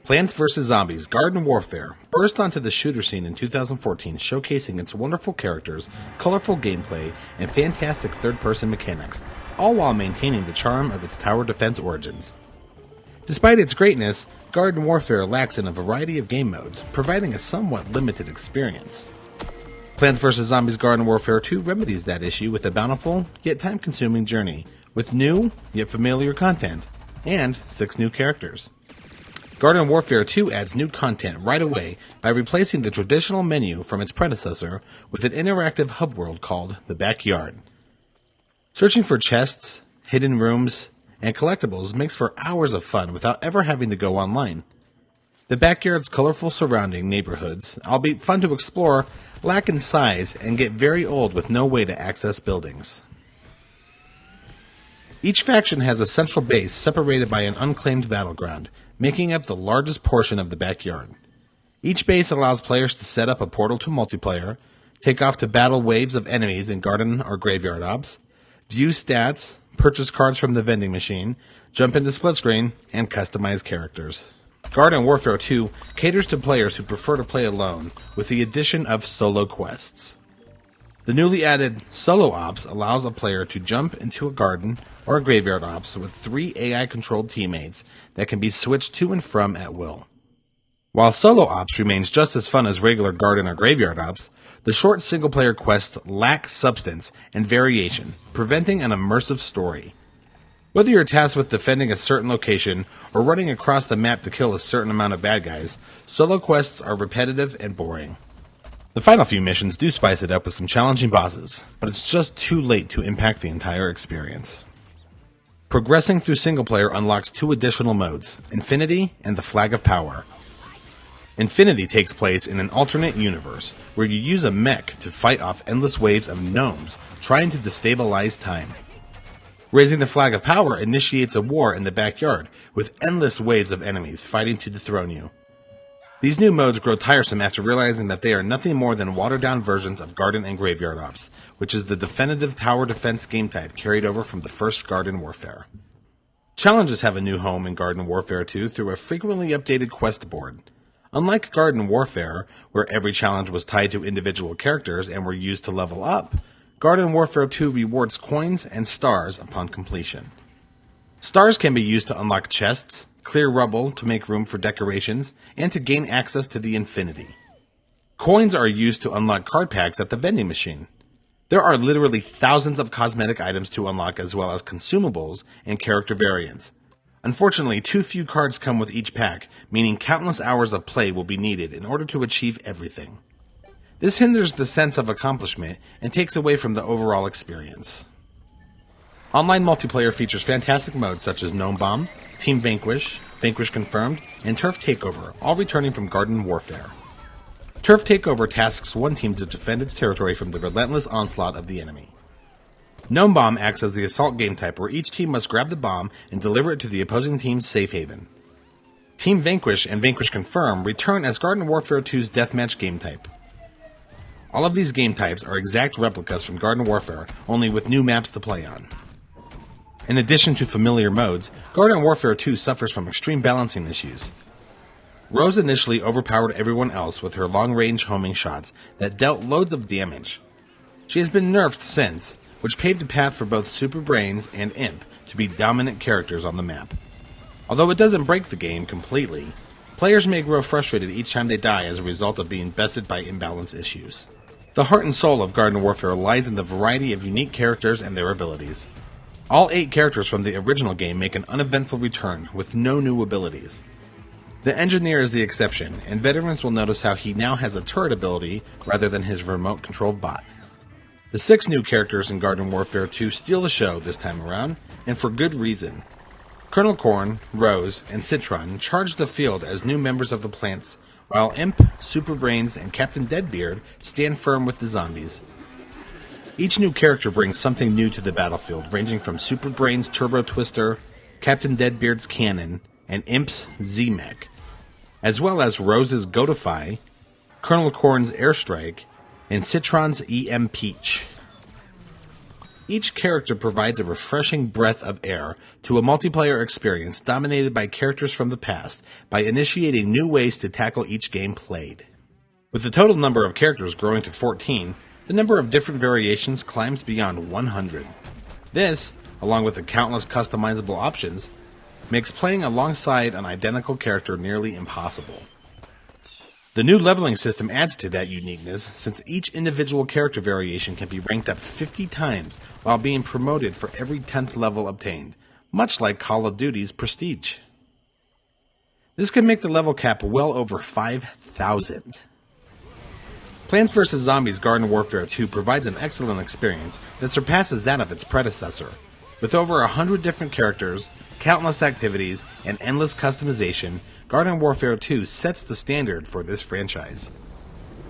Plants vs. Zombies Garden Warfare burst onto the shooter scene in 2014, showcasing its wonderful characters, colorful gameplay, and fantastic third-person mechanics, all while maintaining the charm of its tower defense origins. Despite its greatness, Garden Warfare lacks in a variety of game modes, providing a somewhat limited experience. Plants vs. Zombies Garden Warfare 2 remedies that issue with a bountiful, yet time-consuming journey, with new, yet familiar content, and 6 new characters. Garden Warfare 2 adds new content right away by replacing the traditional menu from its predecessor with an interactive hub world called the Backyard. Searching for chests, hidden rooms, and collectibles makes for hours of fun without ever having to go online. The Backyard's colorful surrounding neighborhoods, albeit fun to explore, lack in size and get very old with no way to access buildings. Each faction has a central base separated by an unclaimed battleground, making up the largest portion of the Backyard. Each base allows players to set up a portal to multiplayer, take off to battle waves of enemies in garden or graveyard ops, view stats, purchase cards from the vending machine, jump into split screen, and customize characters. Garden Warfare 2 caters to players who prefer to play alone, with the addition of solo quests. The newly added Solo Ops allows a player to jump into a garden or a graveyard ops with 3 AI-controlled teammates that can be switched to and from at will. While Solo Ops remains just as fun as regular garden or graveyard ops, the short single-player quests lack substance and variation, preventing an immersive story. Whether you're tasked with defending a certain location or running across the map to kill a certain amount of bad guys, solo quests are repetitive and boring. The final few missions do spice it up with some challenging bosses, but it's just too late to impact the entire experience. Progressing through single-player unlocks 2 additional modes, Infinity and the Flag of Power. Infinity takes place in an alternate universe, where you use a mech to fight off endless waves of gnomes trying to destabilize time. Raising the Flag of Power initiates a war in the Backyard, with endless waves of enemies fighting to dethrone you. These new modes grow tiresome after realizing that they are nothing more than watered-down versions of Garden and Graveyard Ops, which is the definitive tower defense game type carried over from the first Garden Warfare. Challenges have a new home in Garden Warfare 2 through a frequently updated quest board. Unlike Garden Warfare, where every challenge was tied to individual characters and were used to level up, Garden Warfare 2 rewards coins and stars upon completion. Stars can be used to unlock chests, clear rubble to make room for decorations, and to gain access to the Infinity. Coins are used to unlock card packs at the vending machine. There are literally thousands of cosmetic items to unlock, as well as consumables and character variants. Unfortunately, too few cards come with each pack, meaning countless hours of play will be needed in order to achieve everything. This hinders the sense of accomplishment and takes away from the overall experience. Online multiplayer features fantastic modes such as Gnome Bomb, Team Vanquish, Vanquish Confirmed, and Turf Takeover, all returning from Garden Warfare. Turf Takeover tasks one team to defend its territory from the relentless onslaught of the enemy. Gnome Bomb acts as the assault game type, where each team must grab the bomb and deliver it to the opposing team's safe haven. Team Vanquish and Vanquish Confirm return as Garden Warfare 2's deathmatch game type. All of these game types are exact replicas from Garden Warfare, only with new maps to play on. In addition to familiar modes, Garden Warfare 2 suffers from extreme balancing issues. Rose initially overpowered everyone else with her long-range homing shots that dealt loads of damage. She has been nerfed since, which paved a path for both Super Brains and Imp to be dominant characters on the map. Although it doesn't break the game completely, players may grow frustrated each time they die as a result of being bested by imbalance issues. The heart and soul of Garden Warfare lies in the variety of unique characters and their abilities. All 8 characters from the original game make an uneventful return with no new abilities. The Engineer is the exception, and veterans will notice how he now has a turret ability rather than his remote-controlled bot. The 6 new characters in Garden Warfare 2 steal the show this time around, and for good reason. Colonel Corn, Rose, and Citron charge the field as new members of the plants, while Imp, Super Brains, and Captain Deadbeard stand firm with the zombies. Each new character brings something new to the battlefield, ranging from Super Brains' Turbo Twister, Captain Deadbeard's Cannon, and Imp's Z-Mech, as well as Rose's Gotify, Colonel Corn's Airstrike, and Citron's EM Peach. Each character provides a refreshing breath of air to a multiplayer experience dominated by characters from the past by initiating new ways to tackle each game played. With the total number of characters growing to 14, the number of different variations climbs beyond 100. This, along with the countless customizable options, makes playing alongside an identical character nearly impossible. The new leveling system adds to that uniqueness, since each individual character variation can be ranked up 50 times while being promoted for every 10th level obtained, much like Call of Duty's Prestige. This can make the level cap well over 5,000. Plants vs. Zombies Garden Warfare 2 provides an excellent experience that surpasses that of its predecessor. With over 100 different characters, countless activities, and endless customization, Garden Warfare 2 sets the standard for this franchise.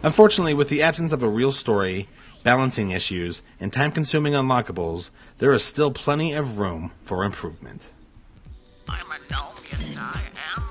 Unfortunately, with the absence of a real story, balancing issues, and time-consuming unlockables, there is still plenty of room for improvement. I'm a gnome, I am